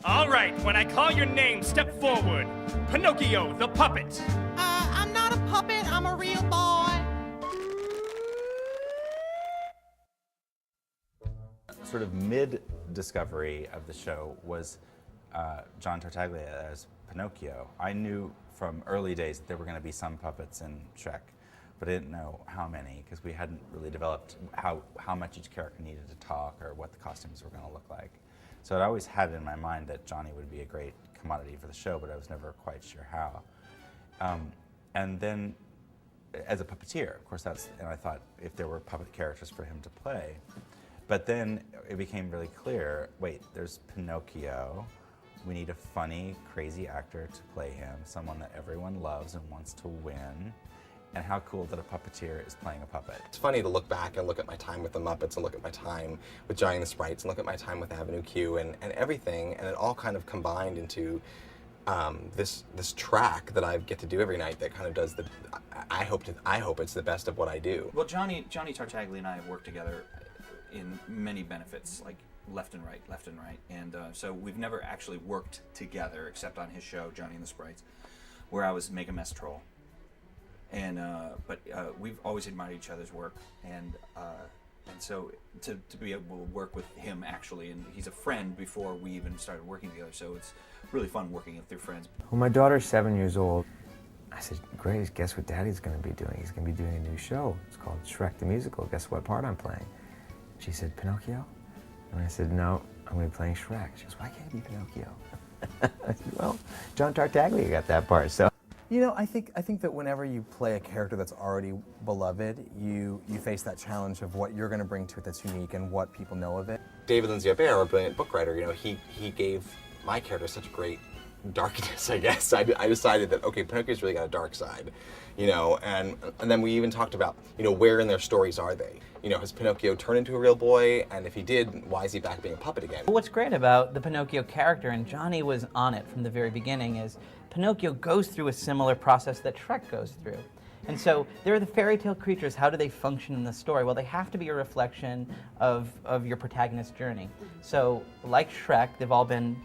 All right, when I call your name, step forward. Pinocchio, the puppet. I'm not a puppet, I'm a real boy. Sort of mid-discovery of the show was John Tartaglia as Pinocchio. I knew from early days that there were going to be some puppets in Shrek, but I didn't know how many because we hadn't really developed how much each character needed to talk or what the costumes were going to look like. So I'd always had it in my mind that Johnny would be a great commodity for the show, but I was never quite sure how. And then as a puppeteer, of course, and I thought if there were puppet characters for him to play. But then it became really clear, wait, there's Pinocchio. We need a funny, crazy actor to play him, someone that everyone loves and wants to win. And how cool that a puppeteer is playing a puppet. It's funny to look back and look at my time with the Muppets and look at my time with Johnny and the Sprites and look at my time with Avenue Q and everything, and it all kind of combined into this track that I get to do every night that kind of does I hope it's the best of what I do. Well, Johnny Tartaglia and I have worked together in many benefits, like left and right, and so we've never actually worked together except on his show, Johnny and the Sprites, where I was Make a Mess Troll. And but we've always admired each other's work, and so to be able to work with him actually, and he's a friend before we even started working together, so it's really fun working with your friends. When my daughter's 7 years old, I said, Grace, guess what Daddy's going to be doing? He's going to be doing a new show. It's called Shrek the Musical. Guess what part I'm playing? She said, Pinocchio? And I said, no, I'm going to be playing Shrek. She goes, why can't it be Pinocchio? I said, well, John Tartaglia got that part, so. You know, I think that whenever you play a character that's already beloved, you face that challenge of what you're going to bring to it that's unique and what people know of it. David Lindsay-Abaire, our brilliant book writer, you know, he gave my character such great darkness, I guess. I decided that, okay, Pinocchio's really got a dark side, you know, and then we even talked about, you know, where in their stories are they? You know, has Pinocchio turned into a real boy? And if he did, why is he back being a puppet again? What's great about the Pinocchio character, and Johnny was on it from the very beginning, is Pinocchio goes through a similar process that Shrek goes through. And so they're the fairy tale creatures. How do they function in the story? Well, they have to be a reflection of your protagonist's journey. So like Shrek, they've all been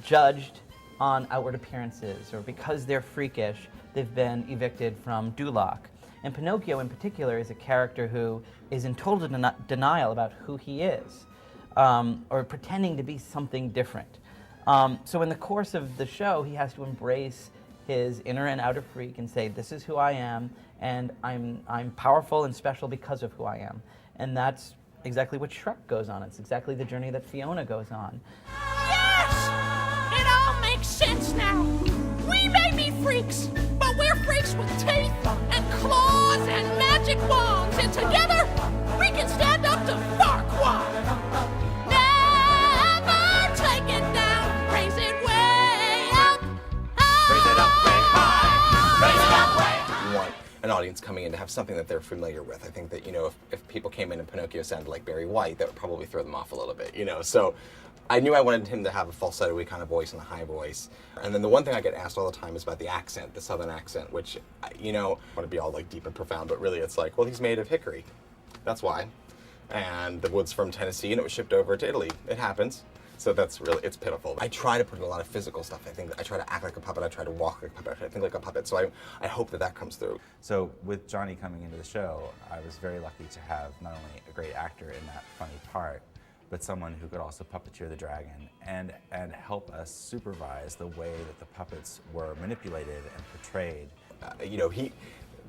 judged on outward appearances, or because they're freakish, they've been evicted from Duloc. And Pinocchio in particular is a character who is in total denial about who he is, or pretending to be something different. So in the course of the show, he has to embrace his inner and outer freak and say, this is who I am, and I'm powerful and special because of who I am. And that's exactly what Shrek goes on. It's exactly the journey that Fiona goes on. Yes! It all makes sense now. We may be freaks, but we're freaks with teeth and claws and magic wands, and together we can stand up to Farquaad. Never take it down, raise it way up. Raise it up way high. Raise it up way high. You want an audience coming in to have something that they're familiar with. I think that, you know, if people came in and Pinocchio sounded like Barry White, that would probably throw them off a little bit, you know. So I knew I wanted him to have a falsetto-y kind of voice and a high voice. And then the one thing I get asked all the time is about the accent, the southern accent, which, you know, I want to be all like deep and profound, but really it's like, well, he's made of hickory. That's why. And the wood's from Tennessee and it was shipped over to Italy. It happens. So that's really, it's pitiful. I try to put in a lot of physical stuff. I think I try to act like a puppet. I try to walk like a puppet. I think like a puppet. So I hope that comes through. So with Johnny coming into the show, I was very lucky to have not only a great actor in that funny part, but someone who could also puppeteer the dragon and help us supervise the way that the puppets were manipulated and portrayed. You know,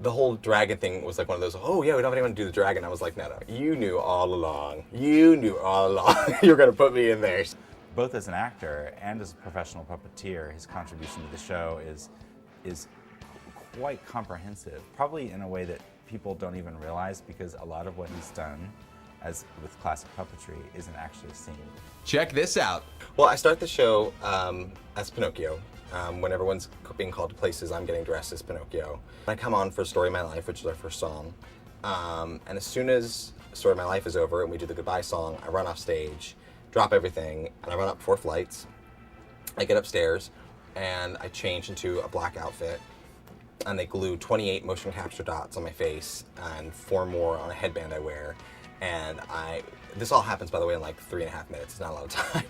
the whole dragon thing was like one of those, oh yeah, we don't have anyone to do the dragon. I was like, no, you knew all along. You knew all along you were gonna put me in there. Both as an actor and as a professional puppeteer, his contribution to the show is quite comprehensive, probably in a way that people don't even realize, because a lot of what he's done as with classic puppetry isn't actually seen. Check this out. Well, I start the show as Pinocchio. When everyone's being called to places, I'm getting dressed as Pinocchio. I come on for Story of My Life, which is our first song. And as soon as Story of My Life is over and we do the goodbye song, I run off stage, drop everything, and I run up 4 flights. I get upstairs, and I change into a black outfit, and they glue 28 motion capture dots on my face and 4 more on a headband I wear. And this all happens, by the way, in like 3.5 minutes. It's not a lot of time.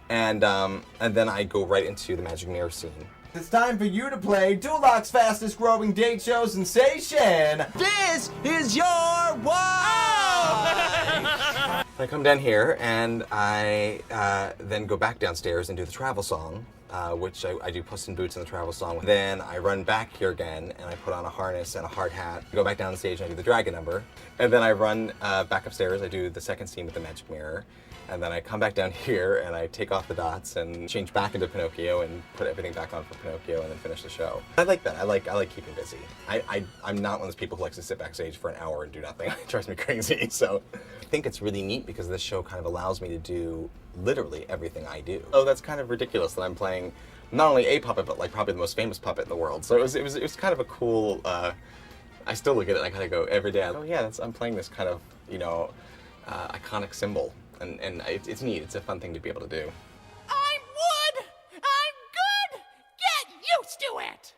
And then I go right into the magic mirror scene. It's time for you to play Dulox's fastest growing date show sensation. This is your why! I come down here and I then go back downstairs and do the travel song, which I do Puss in Boots in the travel song. Then I run back here again and I put on a harness and a hard hat. I go back down the stage and I do the dragon number. And then I run back upstairs. I do the second scene with the magic mirror. And then I come back down here and I take off the dots and change back into Pinocchio and put everything back on for Pinocchio and then finish the show. I like that. I like keeping busy. I'm not one of those people who likes to sit backstage for an hour and do nothing. It drives me crazy. So I think it's really neat because this show kind of allows me to do literally everything I do. Oh, that's kind of ridiculous that I'm playing not only a puppet, but like probably the most famous puppet in the world. So it was kind of a cool, I still look at it and I kind of go every day, oh yeah, I'm playing this kind of, iconic symbol. And it's neat. It's a fun thing to be able to do. I'm wood! I'm good! Get used to it!